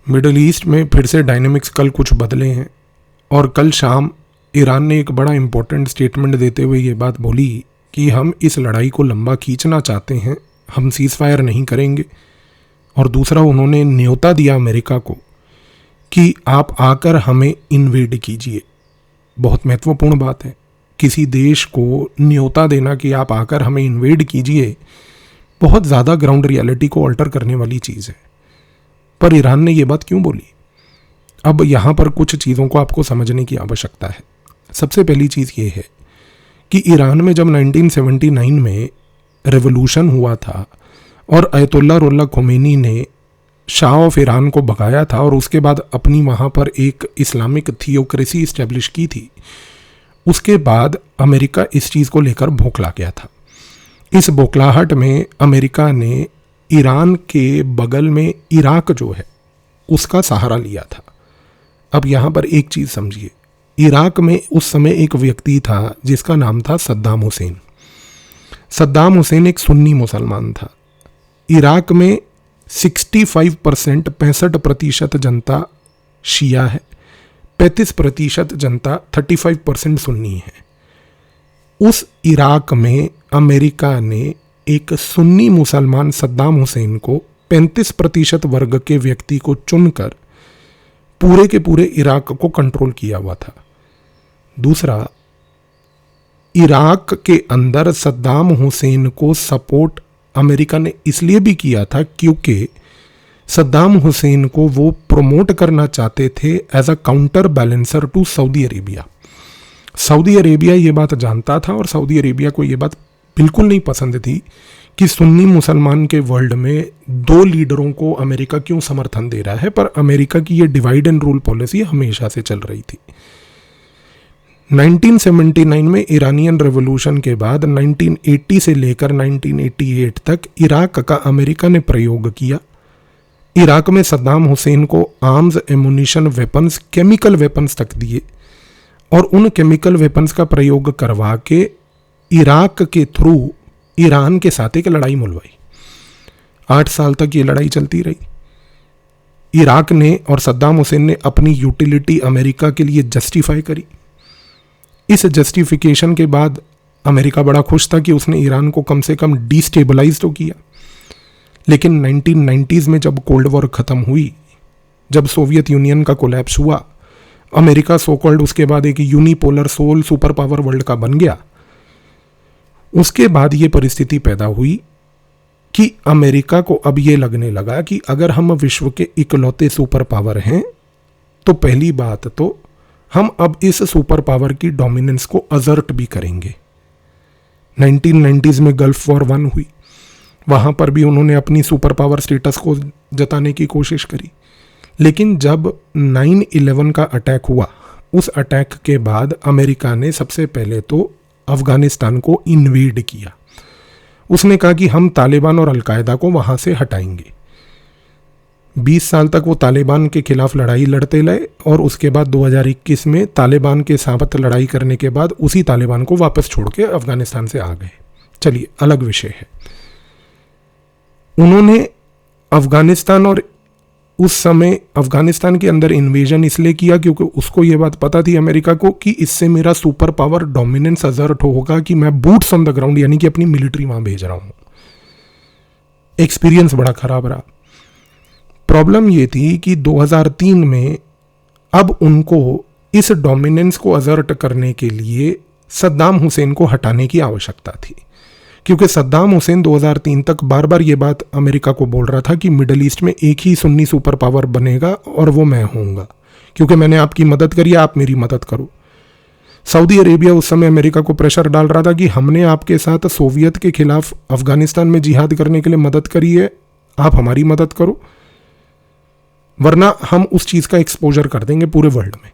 Middle east में फिर से डायनेमिक्स कल कुछ बदले हैं और कल शाम ईरान ने एक बड़ा इम्पोर्टेंट स्टेटमेंट देते हुए ये बात बोली कि हम इस लड़ाई को लंबा खींचना चाहते हैं, हम सीज़ फायर नहीं करेंगे। और दूसरा, उन्होंने न्योता दिया अमेरिका को कि आप आकर हमें इन्वेड कीजिए। बहुत महत्वपूर्ण बात है, किसी देश को न्योता देना कि आप आकर हमें इन्वेड कीजिए बहुत ज़्यादा ग्राउंड रियलिटी को अल्टर करने वाली चीज़ है। पर ईरान ने ये बात क्यों बोली? अब यहाँ पर कुछ चीज़ों को आपको समझने की आवश्यकता है। सबसे पहली चीज़ ये है कि ईरान में जब 1979 में रेवोल्यूशन हुआ था और अयतुल्ला रुल्ला खोमेनी ने शाह ऑफ ईरान को भगाया था और उसके बाद अपनी वहाँ पर एक इस्लामिक थियोक्रेसी इस्टेब्लिश की थी, उसके बाद अमेरिका इस चीज़ को लेकर बौखला गया था। इस बौखलाहट में अमेरिका ने ईरान के बगल में इराक जो है उसका सहारा लिया था। अब यहाँ पर एक चीज़ समझिए, इराक में उस समय एक व्यक्ति था जिसका नाम था सद्दाम हुसैन। सद्दाम हुसैन एक सुन्नी मुसलमान था। इराक में 65% जनता शिया है, 35% जनता 35% सुन्नी है। उस इराक में अमेरिका ने एक सुन्नी मुसलमान सद्दाम हुसैन को 35% वर्ग के व्यक्ति को चुनकर पूरे के पूरे इराक को कंट्रोल किया हुआ था। दूसरा, इराक के अंदर सद्दाम हुसैन को सपोर्ट अमेरिका ने इसलिए भी किया था क्योंकि सद्दाम हुसैन को वो प्रमोट करना चाहते थे as a counter balancer to Saudi Arabia. Saudi Arabia ये बात जानता था और सऊदी अरेबिया को ये बात बिल्कुल नहीं पसंद थी कि सुन्नी मुसलमान के वर्ल्ड में दो लीडरों को अमेरिका क्यों समर्थन दे रहा है। पर अमेरिका की ये डिवाइड एंड रूल पॉलिसी हमेशा से चल रही थी। 1979 में ईरानियन रेवोल्यूशन के बाद 1980 से लेकर 1988 तक इराक का अमेरिका ने प्रयोग किया। इराक में सद्दाम हुसैन को arms, ammunition, weapons, chemical weapons तक दिए और उन केमिकल वेपन्स का प्रयोग करवा के इराक के थ्रू ईरान के साथ एक लड़ाई मुलवाई। 8 साल तक ये लड़ाई चलती रही। इराक ने और सद्दाम हुसैन ने अपनी यूटिलिटी अमेरिका के लिए जस्टिफाई करी। इस जस्टिफिकेशन के बाद अमेरिका बड़ा खुश था कि उसने ईरान को कम से कम डिस्टेबलाइज तो किया। लेकिन 1990s में जब कोल्ड वॉर ख़त्म हुई, जब सोवियत यूनियन का कोलैप्स हुआ, अमेरिका सो कॉल्ड उसके बाद एक unipolar sole super power world का बन गया। उसके बाद ये परिस्थिति पैदा हुई कि अमेरिका को अब ये लगने लगा कि अगर हम विश्व के इकलौते सुपर पावर हैं तो पहली बात तो हम अब इस सुपर पावर की डोमिनेंस को असर्ट भी करेंगे। 1990s में गल्फ वॉर 1 हुई, वहाँ पर भी उन्होंने अपनी सुपर पावर स्टेटस को जताने की कोशिश करी। लेकिन जब 9/11 का अटैक हुआ, उस अटैक के बाद अमेरिका ने सबसे पहले तो अफगानिस्तान को इन्वेड किया। उसने कहा कि हम तालिबान और अलकायदा को वहाँ से हटाएंगे। 20 साल तक वो तालिबान के खिलाफ लड़ाई लड़ते रहे और उसके बाद 2021 में तालिबान के साथ लड़ाई करने के बाद उसी तालिबान को वापस छोड़ के अफगानिस्तान से आ गए। चलिए, अलग विषय है। उन्होंने अफगानिस्तान और उस समय अफगानिस्तान के अंदर इन्वेजन इसलिए किया क्योंकि उसको ये बात पता थी अमेरिका को कि इससे मेरा सुपर पावर डोमिनेंस असर्ट होगा कि मैं बूट्स ऑन द ग्राउंड यानी कि अपनी मिलिट्री वहां भेज रहा हूं। एक्सपीरियंस बड़ा खराब रहा। प्रॉब्लम ये थी कि 2003 में अब उनको इस डोमिनेंस को असर्ट करने के लिए सद्दाम हुसैन को हटाने की आवश्यकता थी, क्योंकि सद्दाम हुसैन 2003 तक बार बार ये बात अमेरिका को बोल रहा था कि मिडल ईस्ट में एक ही सुन्नी सुपर पावर बनेगा और वो मैं होऊंगा, क्योंकि मैंने आपकी मदद करी, आप मेरी मदद करो। सऊदी अरेबिया उस समय अमेरिका को प्रेशर डाल रहा था कि हमने आपके साथ सोवियत के खिलाफ अफगानिस्तान में जिहाद करने के लिए मदद करी है, आप हमारी मदद करो, वरना हम उस चीज़ का एक्सपोजर कर देंगे पूरे वर्ल्ड में।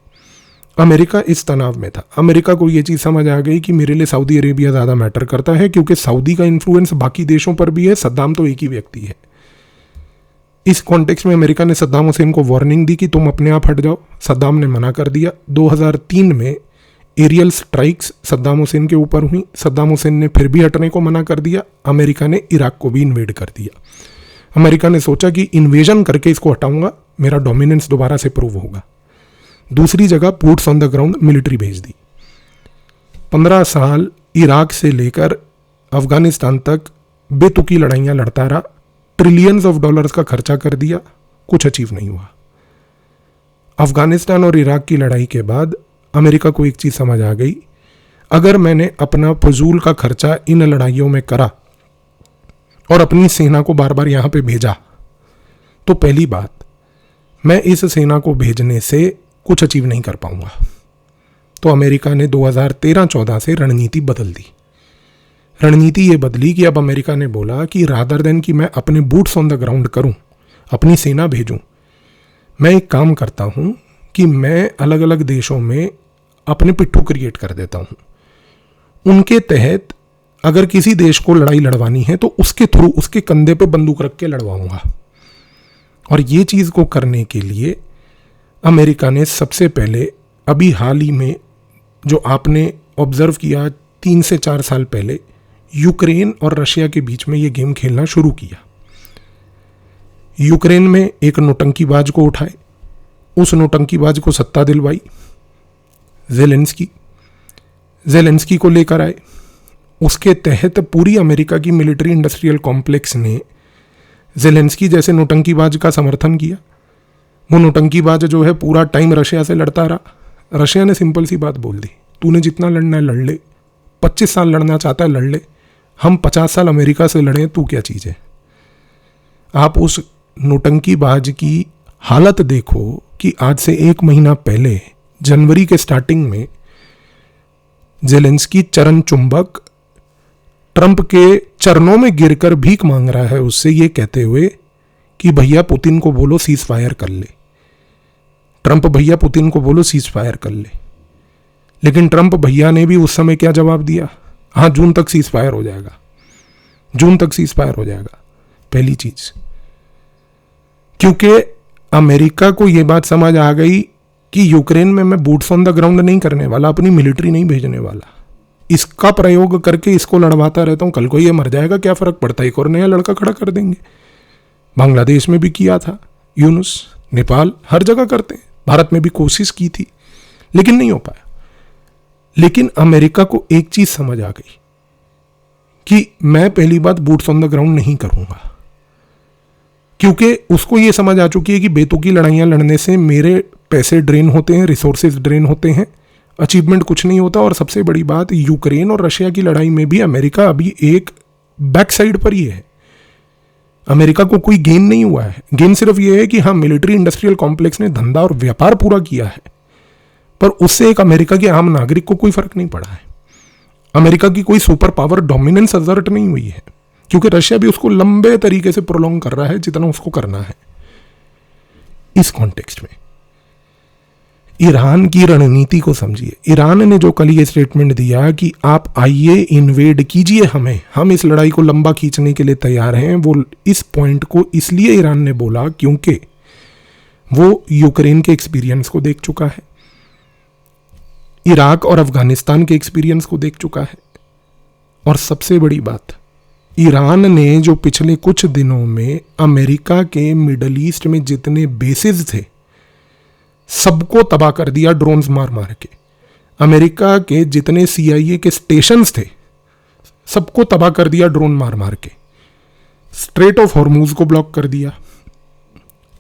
अमेरिका इस तनाव में था। अमेरिका को ये चीज़ समझ आ गई कि मेरे लिए सऊदी अरेबिया ज़्यादा मैटर करता है, क्योंकि सऊदी का इन्फ्लुएंस बाकी देशों पर भी है, सद्दाम तो एक ही व्यक्ति है। इस कॉन्टेक्स्ट में अमेरिका ने सद्दाम हुसैन को वार्निंग दी कि तुम अपने आप हट जाओ। सद्दाम ने मना कर दिया। 2003 में एरियल स्ट्राइक्स सद्दाम हुसैन के ऊपर हुई। सद्दाम हुसैन ने फिर भी हटने को मना कर दिया। अमेरिका ने इराक को भी इन्वेड कर दिया। अमेरिका ने सोचा कि इन्वेजन करके इसको हटाऊंगा, मेरा डोमिनेंस दोबारा से प्रूव होगा। दूसरी जगह boots on the ground military भेज दी। 15 साल इराक से लेकर अफगानिस्तान तक बेतुकी लड़ाइयाँ लड़ता रहा, ट्रिलियंस ऑफ डॉलर्स का खर्चा कर दिया, कुछ अचीव नहीं हुआ। अफगानिस्तान और इराक की लड़ाई के बाद अमेरिका को एक चीज़ समझ आ गई, अगर मैंने अपना फजूल का खर्चा इन लड़ाइयों में करा और अपनी सेना को बार बार यहाँ पे भेजा, तो पहली बात, मैं इस सेना को भेजने से कुछ अचीव नहीं कर पाऊंगा। तो अमेरिका ने 2013-14 से रणनीति बदल दी। रणनीति ये बदली कि अब अमेरिका ने बोला कि रादर देन कि मैं अपने बूट्स ऑन द ग्राउंड करूं, अपनी सेना भेजूं, मैं एक काम करता हूं कि मैं अलग अलग देशों में अपने पिट्ठू क्रिएट कर देता हूं। उनके तहत अगर किसी देश को लड़ाई लड़वानी है तो उसके थ्रू, उसके कंधे पे बंदूक रख के लड़वाऊंगा। और ये चीज़ को करने के लिए अमेरिका ने सबसे पहले अभी हाल ही में जो आपने ऑब्जर्व किया 3 से 4 साल पहले, यूक्रेन और रशिया के बीच में ये गेम खेलना शुरू किया। यूक्रेन में एक नोटंकीबाज को उठाए, उस नोटंकीबाज को सत्ता दिलवाई, जेलेंस्की को लेकर आए। उसके तहत पूरी अमेरिका की मिलिट्री इंडस्ट्रियल कॉम्प्लेक्स ने जेलेंस्की जैसे नोटंकीबाज का समर्थन किया। वो नोटंकीबाज जो है पूरा टाइम रशिया से लड़ता रहा। रशिया ने सिंपल सी बात बोल दी, तूने जितना लड़ना है लड़ ले, 25 साल लड़ना चाहता है लड़ ले, हम 50 साल अमेरिका से लड़ें, तू क्या चीज़ है। आप उस नोटंकीबाज की हालत देखो कि आज से 1 महीना पहले जनवरी के स्टार्टिंग में जेलेंस्की चरण चुंबक ट्रंप के चरणों में गिरकर भीख मांग रहा है उससे, ये कहते हुए कि भैया पुतिन को बोलो सीज फायर कर ले। ट्रंप भैया पुतिन को बोलो सीज फायर कर ले। लेकिन ट्रंप भैया ने भी उस समय क्या जवाब दिया, हाँ जून तक सीज फायर हो जाएगा, जून तक सीज फायर हो जाएगा। पहली चीज, क्योंकि अमेरिका को यह बात समझ आ गई कि यूक्रेन में मैं बूट्स ऑन द ग्राउंड नहीं करने वाला, अपनी मिलिट्री नहीं भेजने वाला, इसका प्रयोग करके इसको लड़वाता रहता हूं, कल को ये मर जाएगा क्या फर्क पड़ता है, एक और नया लड़का खड़ा कर देंगे। बांग्लादेश में भी किया था, यूनुस, नेपाल, हर जगह करते हैं, भारत में भी कोशिश की थी लेकिन नहीं हो पाया। लेकिन अमेरिका को एक चीज समझ आ गई कि मैं पहली बात बूट्स ऑन द ग्राउंड नहीं करूंगा, क्योंकि उसको ये समझ आ चुकी है कि बेतुकी लड़ाइयां लड़ने से मेरे पैसे ड्रेन होते हैं, रिसोर्सेज ड्रेन होते हैं, अचीवमेंट कुछ नहीं होता। और सबसे बड़ी बात, यूक्रेन और रशिया की लड़ाई में भी अमेरिका अभी एक बैक साइड पर ही है। अमेरिका को कोई गेन नहीं हुआ है, गेन सिर्फ ये है कि हाँ मिलिट्री इंडस्ट्रियल कॉम्प्लेक्स ने धंधा और व्यापार पूरा किया है, पर उससे एक अमेरिका के आम नागरिक को कोई फर्क नहीं पड़ा है। अमेरिका की कोई सुपर पावर डोमिनेंस असर्ट नहीं हुई है, क्योंकि रशिया भी उसको लंबे तरीके से प्रोलॉन्ग कर रहा है जितना उसको करना है। इस कॉन्टेक्स्ट में ईरान की रणनीति को समझिए। ईरान ने जो कल ये स्टेटमेंट दिया कि आप आइए इन्वेड कीजिए हमें, हम इस लड़ाई को लंबा खींचने के लिए तैयार हैं, वो इस पॉइंट को इसलिए ईरान ने बोला क्योंकि वो यूक्रेन के एक्सपीरियंस को देख चुका है, इराक और अफगानिस्तान के एक्सपीरियंस को देख चुका है, और सबसे बड़ी बात, ईरान ने जो पिछले कुछ दिनों में अमेरिका के मिडल ईस्ट में जितने बेसिस थे सबको तबाह कर दिया ड्रोन्स मार मार के। अमेरिका के जितने CIA के स्टेशंस थे सबको तबाह कर दिया ड्रोन मार मार के। स्ट्रेट ऑफ हॉर्मूज को ब्लॉक कर दिया।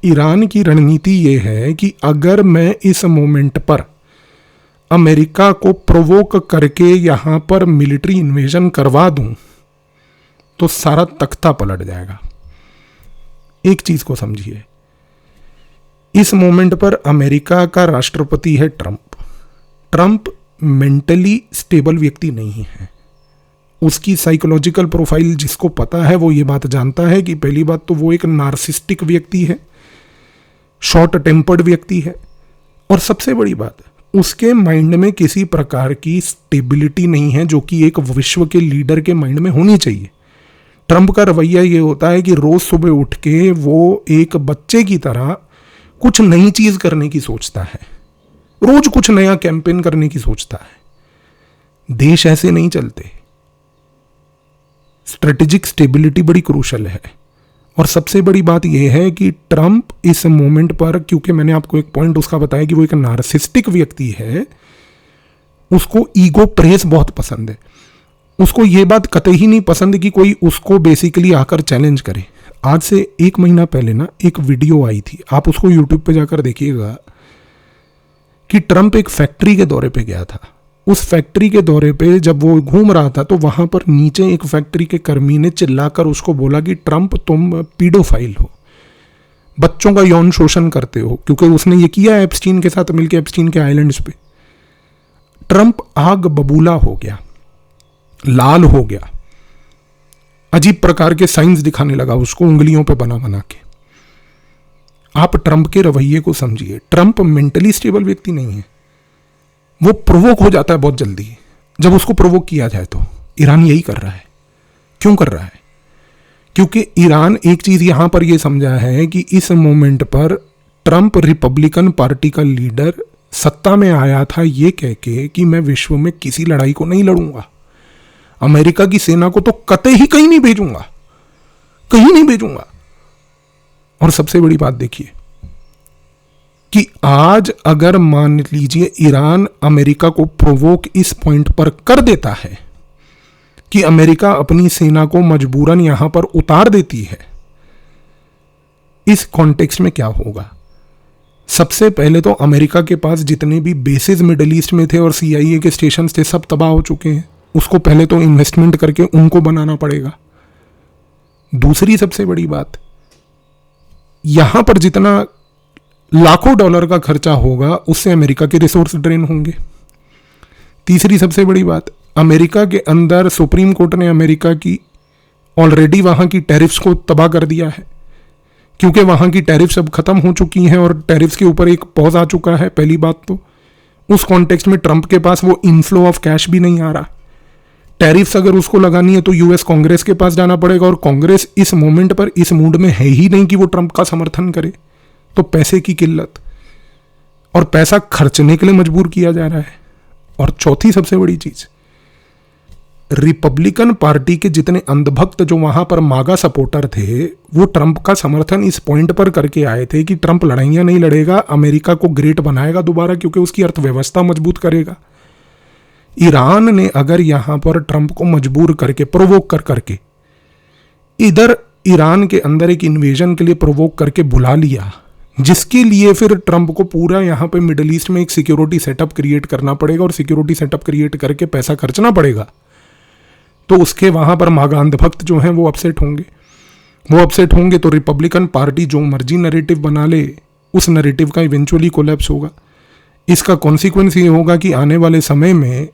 ईरान की रणनीति ये है कि अगर मैं इस मोमेंट पर अमेरिका को प्रोवोक करके यहां पर मिलिट्री इन्वेजन करवा दूं तो सारा तख्ता पलट जाएगा। एक चीज को समझिए, इस मोमेंट पर अमेरिका का राष्ट्रपति है ट्रंप। ट्रंप मेंटली स्टेबल व्यक्ति नहीं है। उसकी साइकोलॉजिकल प्रोफाइल जिसको पता है वो ये बात जानता है कि पहली बात तो वो एक नार्सिस्टिक व्यक्ति है, शॉर्ट टेम्पर्ड व्यक्ति है, और सबसे बड़ी बात उसके माइंड में किसी प्रकार की स्टेबिलिटी नहीं है जो कि एक विश्व के लीडर के माइंड में होनी चाहिए। ट्रंप का रवैया ये होता है कि रोज सुबह उठ के वो एक बच्चे की तरह कुछ नई चीज करने की सोचता है, रोज कुछ नया कैंपेन करने की सोचता है। देश ऐसे नहीं चलते। स्ट्रेटेजिक स्टेबिलिटी बड़ी क्रूशल है, और सबसे बड़ी बात यह है कि ट्रंप इस मोमेंट पर, क्योंकि मैंने आपको एक पॉइंट उसका बताया कि वो एक नार्सिस्टिक व्यक्ति है, उसको ईगो प्रेस बहुत पसंद है। उसको ये बात कतई ही नहीं पसंद कि कोई उसको बेसिकली आकर चैलेंज करे। आज से 1 महीना पहले ना एक वीडियो आई थी, आप उसको यूट्यूब पे जाकर देखिएगा, कि ट्रंप एक फैक्ट्री के दौरे पे गया था। उस फैक्ट्री के दौरे पे जब वो घूम रहा था तो वहां पर नीचे एक फैक्ट्री के कर्मी ने चिल्लाकर उसको बोला कि ट्रंप तुम पीडोफाइल हो, बच्चों का यौन शोषण करते हो, क्योंकि उसने ये किया एप्स्टीन के साथ मिलकर एप्स्टीन के आइलैंड्स पे। ट्रंप आग बबूला हो गया, लाल हो गया, अजीब प्रकार के साइंस दिखाने लगा उसको उंगलियों पे बना बना के। आप ट्रंप के रवैये को समझिए। ट्रंप मेंटली स्टेबल व्यक्ति नहीं है, वो प्रोवोक हो जाता है बहुत जल्दी जब उसको प्रोवोक किया जाए। तो ईरान यही कर रहा है। क्यों कर रहा है? क्योंकि ईरान एक चीज यहां पर यह समझा है कि इस मोमेंट पर ट्रंप रिपब्लिकन पार्टी का लीडर सत्ता में आया था ये कह के कि मैं विश्व में किसी लड़ाई को नहीं लड़ूंगा, अमेरिका की सेना को तो कतई ही कहीं नहीं भेजूंगा, कहीं नहीं भेजूंगा। और सबसे बड़ी बात देखिए कि आज अगर मान लीजिए ईरान अमेरिका को प्रोवोक इस पॉइंट पर कर देता है कि अमेरिका अपनी सेना को मजबूरन यहां पर उतार देती है, इस कॉन्टेक्स्ट में क्या होगा? सबसे पहले तो अमेरिका के पास जितने भी बेसिस मिडिल ईस्ट में थे और CIA के स्टेशन थे सब तबाह हो चुके हैं। उसको पहले तो इन्वेस्टमेंट करके उनको बनाना पड़ेगा। दूसरी सबसे बड़ी बात, यहां पर जितना लाखों डॉलर का खर्चा होगा उससे अमेरिका के रिसोर्स ड्रेन होंगे। तीसरी सबसे बड़ी बात, अमेरिका के अंदर सुप्रीम कोर्ट ने अमेरिका की ऑलरेडी वहां की टैरिफ्स को तबाह कर दिया है, क्योंकि वहां की टैरिफ्स अब खत्म हो चुकी हैं और टैरिफ्स के ऊपर एक पॉज आ चुका है। पहली बात तो उस कॉन्टेक्स्ट में ट्रंप के पास वो इनफ्लो ऑफ कैश भी नहीं आ रहा। टैरिफ्स अगर उसको लगानी है तो यूएस कांग्रेस के पास जाना पड़ेगा, और कांग्रेस इस मोमेंट पर इस मूड में है ही नहीं कि वो ट्रंप का समर्थन करे। तो पैसे की किल्लत और पैसा खर्चने के लिए मजबूर किया जा रहा है। और चौथी सबसे बड़ी चीज, रिपब्लिकन पार्टी के जितने अंधभक्त जो वहां पर मागा सपोर्टर थे वो ट्रंप का समर्थन इस पॉइंट पर करके आए थे कि ट्रंप लड़ाइयां नहीं लड़ेगा, अमेरिका को ग्रेट बनाएगा दोबारा, क्योंकि उसकी अर्थव्यवस्था मजबूत करेगा। ईरान ने अगर यहां पर ट्रंप को मजबूर करके प्रोवोक कर करके इधर ईरान के अंदर एक इन्वेजन के लिए प्रोवोक करके बुला लिया, जिसके लिए फिर ट्रंप को पूरा यहां पे मिडिल ईस्ट में एक सिक्योरिटी सेटअप क्रिएट करना पड़ेगा और सिक्योरिटी सेटअप क्रिएट करके पैसा खर्चना पड़ेगा, तो उसके वहां पर मागा अंधभक्त जो हैं वो अपसेट होंगे। वो अपसेट होंगे तो रिपब्लिकन पार्टी जो मर्जी नैरेटिव बना ले, उस नैरेटिव का इवेंचुअली कोलैप्स होगा। इसका कॉन्सिक्वेंस ये होगा कि आने वाले समय में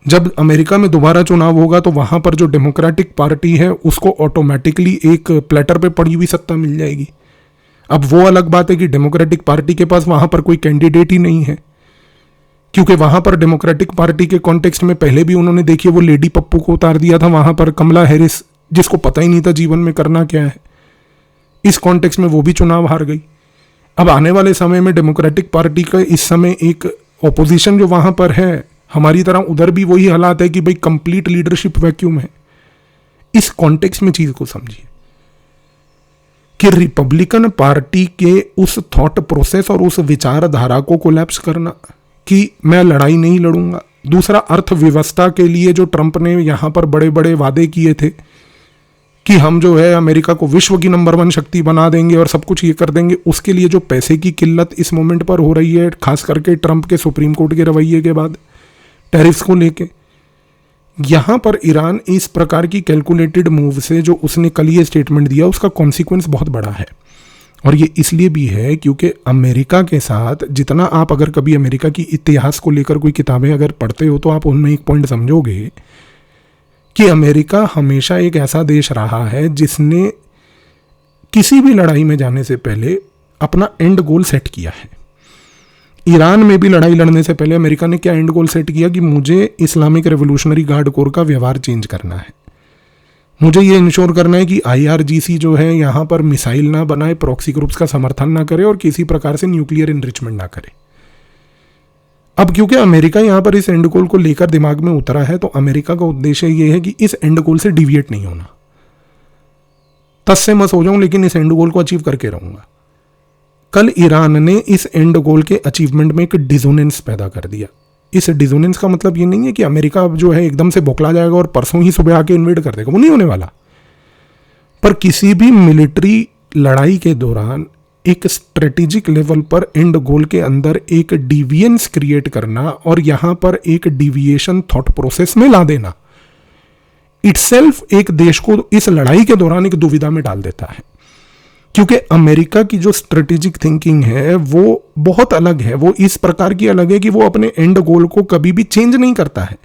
जब अमेरिका में दोबारा चुनाव होगा तो वहां पर जो डेमोक्रेटिक पार्टी है उसको ऑटोमेटिकली एक प्लेटर पे पड़ी हुई सत्ता मिल जाएगी। अब वो अलग बात है कि डेमोक्रेटिक पार्टी के पास वहां पर कोई कैंडिडेट ही नहीं है, क्योंकि वहां पर डेमोक्रेटिक पार्टी के कॉन्टेक्स्ट में पहले भी उन्होंने देखिए वो लेडी पप्पू को उतार दिया था वहां पर, कमला हैरिस, जिसको पता ही नहीं था जीवन में करना क्या है। इस कॉन्टेक्स्ट में वो भी चुनाव हार गई। अब आने वाले समय में डेमोक्रेटिक पार्टी का इस समय एक ऑपोजिशन जो वहां पर है, हमारी तरह उधर भी वही हालात है कि भाई कंप्लीट लीडरशिप वैक्यूम है। इस कॉन्टेक्स्ट में चीज को समझिए कि रिपब्लिकन पार्टी के उस थॉट प्रोसेस और उस विचारधारा को कोलैप्स करना कि मैं लड़ाई नहीं लड़ूंगा। दूसरा, अर्थव्यवस्था के लिए जो ट्रंप ने यहां पर बड़े बड़े वादे किए थे कि हम जो है अमेरिका को विश्व की नंबर 1 शक्ति बना देंगे और सब कुछ ये कर देंगे, उसके लिए जो पैसे की किल्लत इस मोमेंट पर हो रही है, खास करके ट्रंप के सुप्रीम कोर्ट के रवैये के बाद टैरिफ्स को लेके, यहां पर ईरान इस प्रकार की कैलकुलेटेड मूव से जो उसने कल ये स्टेटमेंट दिया उसका कॉन्सिक्वेंस बहुत बड़ा है। और ये इसलिए भी है क्योंकि अमेरिका के साथ जितना आप अगर कभी अमेरिका की इतिहास को लेकर कोई किताबें अगर पढ़ते हो तो आप उनमें एक पॉइंट समझोगे कि अमेरिका हमेशा एक ऐसा देश रहा है जिसने किसी भी लड़ाई में जाने से पहले अपना एंड गोल सेट किया है। ईरान में भी लड़ाई लड़ने से पहले अमेरिका ने क्या एंड गोल सेट किया कि मुझे इस्लामिक रेवोल्यूशनरी गार्ड कोर का व्यवहार चेंज करना है, मुझे ये इंश्योर करना है कि IRGC जो है यहाँ पर मिसाइल ना बनाए, प्रॉक्सी ग्रुप्स का समर्थन ना करे और किसी प्रकार से न्यूक्लियर इनरिचमेंट ना करे। अब क्योंकि अमेरिका यहाँ पर इस एंड गोल को लेकर दिमाग में उतरा है तो अमेरिका का उद्देश्य ये है कि इस एंड गोल से डिविएट नहीं होना। तस्से मस हो जाऊं लेकिन इस एंड गोल को अचीव करके रहूंगा। कल ईरान ने इस एंड गोल के अचीवमेंट में एक डिसोनेंस पैदा कर दिया। इस डिसोनेंस का मतलब ये नहीं है कि अमेरिका जो है एकदम से बौखला जाएगा और परसों ही सुबह आके इन्वेड कर देगा, वो नहीं होने वाला। पर किसी भी मिलिट्री लड़ाई के दौरान एक स्ट्रेटेजिक लेवल पर एंड गोल के अंदर एक डिविएंस क्रिएट करना और यहां पर एक डिविएशन थॉट प्रोसेस में ला देना इटसेल्फ एक देश को इस लड़ाई के दौरान एक दुविधा में डाल देता है। क्योंकि अमेरिका की जो स्ट्रेटेजिक थिंकिंग है वो बहुत अलग है। वो इस प्रकार की अलग है कि वो अपने एंड गोल को कभी भी चेंज नहीं करता है।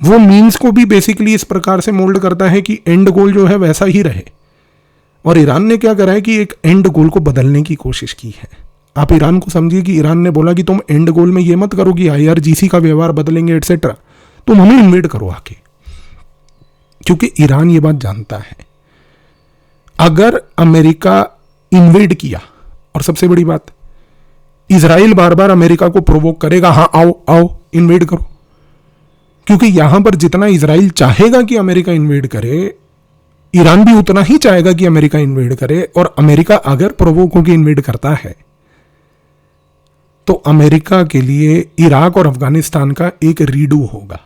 वो मीन्स को भी बेसिकली इस प्रकार से मोल्ड करता है कि एंड गोल जो है वैसा ही रहे। और ईरान ने क्या करा है कि एक एंड गोल को बदलने की कोशिश की है। आप ईरान को समझिए कि ईरान ने बोला कि तुम एंड गोल में ये मत करो कि IRGC का व्यवहार बदलेंगे एटसेट्रा, तुम हमें इन्वेड करो आके। क्योंकि ईरान ये बात जानता है अगर अमेरिका इन्वेड किया, और सबसे बड़ी बात इजराइल बार बार अमेरिका को प्रोवोक करेगा, हाँ आओ आओ इन्वेड करो। क्योंकि यहां पर जितना इजराइल चाहेगा कि अमेरिका इन्वेड करे, ईरान भी उतना ही चाहेगा कि अमेरिका इन्वेड करे। और अमेरिका अगर प्रोवोक होकर इन्वेड करता है तो अमेरिका के लिए इराक और अफगानिस्तान का एक रीडू होगा।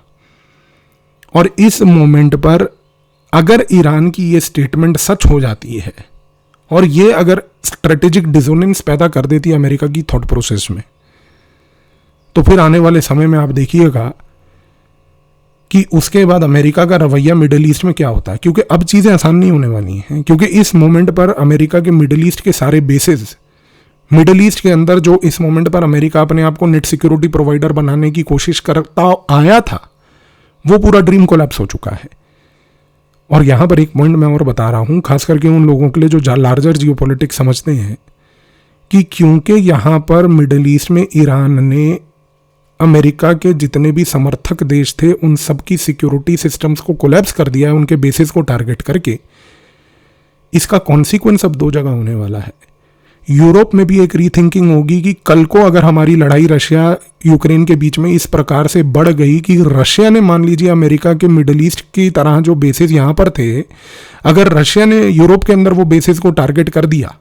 और इस मोमेंट पर अगर ईरान की ये स्टेटमेंट सच हो जाती है और ये अगर स्ट्रेटेजिक डिसोनेंस पैदा कर देती है अमेरिका की थॉट प्रोसेस में, तो फिर आने वाले समय में आप देखिएगा कि उसके बाद अमेरिका का रवैया मिडिल ईस्ट में क्या होता है। क्योंकि अब चीज़ें आसान नहीं होने वाली हैं। क्योंकि इस मोमेंट पर अमेरिका के मिडिल ईस्ट के सारे बेसेस, मिडिल ईस्ट के अंदर जो इस मोमेंट पर अमेरिका अपने आप को नेट सिक्योरिटी प्रोवाइडर बनाने की कोशिश करता आया था, वो पूरा ड्रीम कोलैप्स हो चुका है। और यहां पर एक पॉइंट मैं और बता रहा हूं, खास करके उन लोगों के लिए जो लार्जर जियोपॉलिटिक्स समझते हैं, कि क्योंकि यहां पर मिडिल ईस्ट में ईरान ने अमेरिका के जितने भी समर्थक देश थे उन सब की सिक्योरिटी सिस्टम्स को कोलैप्स कर दिया है, उनके बेसिस को टारगेट करके। इसका कॉन्सिक्वेंस अब दो जगह होने वाला है। यूरोप में भी एक रीथिंकिंग होगी कि कल को अगर हमारी लड़ाई रशिया यूक्रेन के बीच में इस प्रकार से बढ़ गई कि रशिया ने, मान लीजिए अमेरिका के मिडिल ईस्ट की तरह जो बेसिस यहां पर थे, अगर रशिया ने यूरोप के अंदर वो बेसिस को टारगेट कर दिया,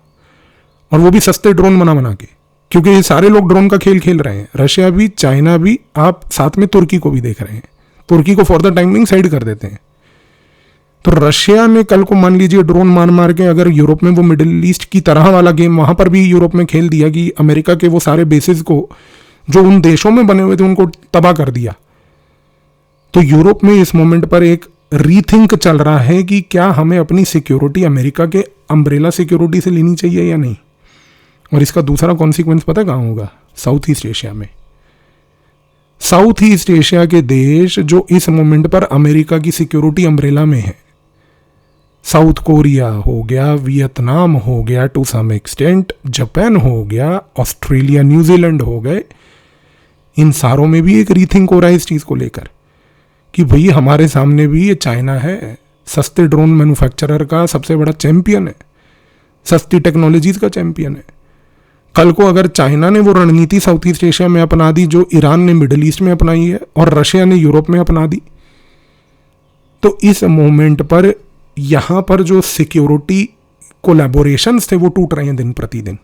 और वो भी सस्ते ड्रोन बना के, क्योंकि ये सारे लोग ड्रोन का खेल खेल रहे हैं, रशिया भी, चाइना भी, आप साथ में तुर्की को भी देख रहे हैं। तुर्की को फॉर द टाइमिंग साइड कर देते हैं। तो रशिया ने कल को मान लीजिए ड्रोन मार के अगर यूरोप में वो मिडिल ईस्ट की तरह वाला गेम वहां पर भी यूरोप में खेल दिया कि अमेरिका के वो सारे बेसिस को जो उन देशों में बने हुए थे उनको तबाह कर दिया, तो यूरोप में इस मोमेंट पर एक रीथिंक चल रहा है कि क्या हमें अपनी सिक्योरिटी अमेरिका के अम्ब्रेला सिक्योरिटी से लेनी चाहिए या नहीं। और इसका दूसरा कॉन्सिक्वेंस पता कहां होगा? साउथ ईस्ट एशिया में। साउथ ईस्ट एशिया के देश जो इस मोमेंट पर अमेरिका की सिक्योरिटी अम्ब्रेला में है, साउथ कोरिया हो गया, वियतनाम हो गया, टू सम एक्सटेंट जापान हो गया, ऑस्ट्रेलिया, न्यूजीलैंड हो गए, इन सारों में भी एक रीथिंक हो रहा है इस चीज को लेकर कि भाई हमारे सामने भी ये चाइना है, सस्ते ड्रोन मैन्युफैक्चरर का सबसे बड़ा चैंपियन है, सस्ती टेक्नोलॉजीज का चैंपियन है। कल को अगर चाइना ने वो रणनीति साउथ ईस्ट एशिया में अपना दी जो ईरान ने मिडिल ईस्ट में अपनाई है और रशिया ने यूरोप में अपना दी, तो इस मोमेंट पर यहां पर जो सिक्योरिटी कोलैबोरेशंस थे वो टूट रहे हैं दिन प्रतिदिन।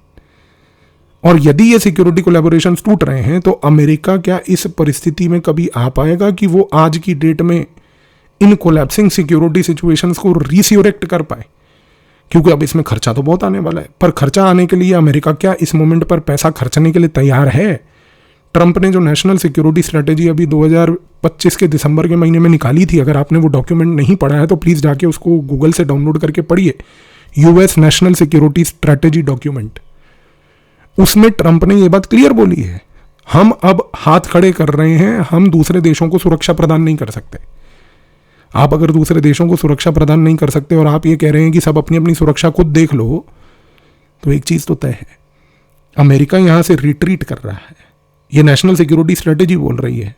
और यदि ये सिक्योरिटी कोलैबोरेशंस टूट रहे हैं तो अमेरिका क्या इस परिस्थिति में कभी आ पाएगा कि वो आज की डेट में इन कोलैप्सिंग सिक्योरिटी सिचुएशंस को रीसियोरेक्ट कर पाए? क्योंकि अब इसमें खर्चा तो बहुत आने वाला है, पर खर्चा आने के लिए अमेरिका क्या इस मोमेंट पर पैसा खर्चने के लिए तैयार है? ट्रंप ने जो नेशनल सिक्योरिटी स्ट्रेटेजी अभी 2025 के दिसंबर के महीने में निकाली थी, अगर आपने वो डॉक्यूमेंट नहीं पढ़ा है तो प्लीज़ जाके उसको गूगल से डाउनलोड करके पढ़िए, US national security strategy document. उसमें ट्रंप ने ये बात क्लियर बोली है, हम अब हाथ खड़े कर रहे हैं, हम दूसरे देशों को सुरक्षा प्रदान नहीं कर सकते। आप अगर दूसरे देशों को सुरक्षा प्रदान नहीं कर सकते और आप ये कह रहे हैं कि सब अपनी अपनी सुरक्षा खुद देख लो, तो एक चीज तो तय है, अमेरिका यहां से रिट्रीट कर रहा है। ये नेशनल सिक्योरिटी स्ट्रेटेजी बोल रही है,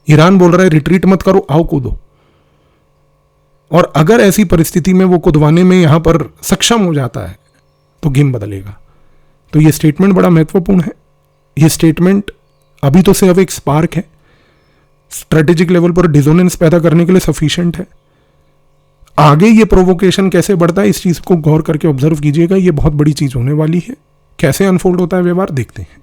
ईरान बोल रहा है रिट्रीट मत करो, आओ कूदो। और अगर ऐसी परिस्थिति में वो कूदवाने में यहां पर सक्षम हो जाता है तो गेम बदलेगा। तो ये स्टेटमेंट बड़ा महत्वपूर्ण है। ये स्टेटमेंट अभी तो सिर्फ एक स्पार्क है, स्ट्रेटेजिक लेवल पर डिसोनेंस पैदा करने के लिए सफिशिएंट है। आगे ये प्रोवोकेशन कैसे बढ़ता है, इस चीज़ को गौर करके ऑब्जर्व कीजिएगा। ये बहुत बड़ी चीज़ होने वाली है। कैसे अनफोल्ड होता है व्यवहार देखते हैं।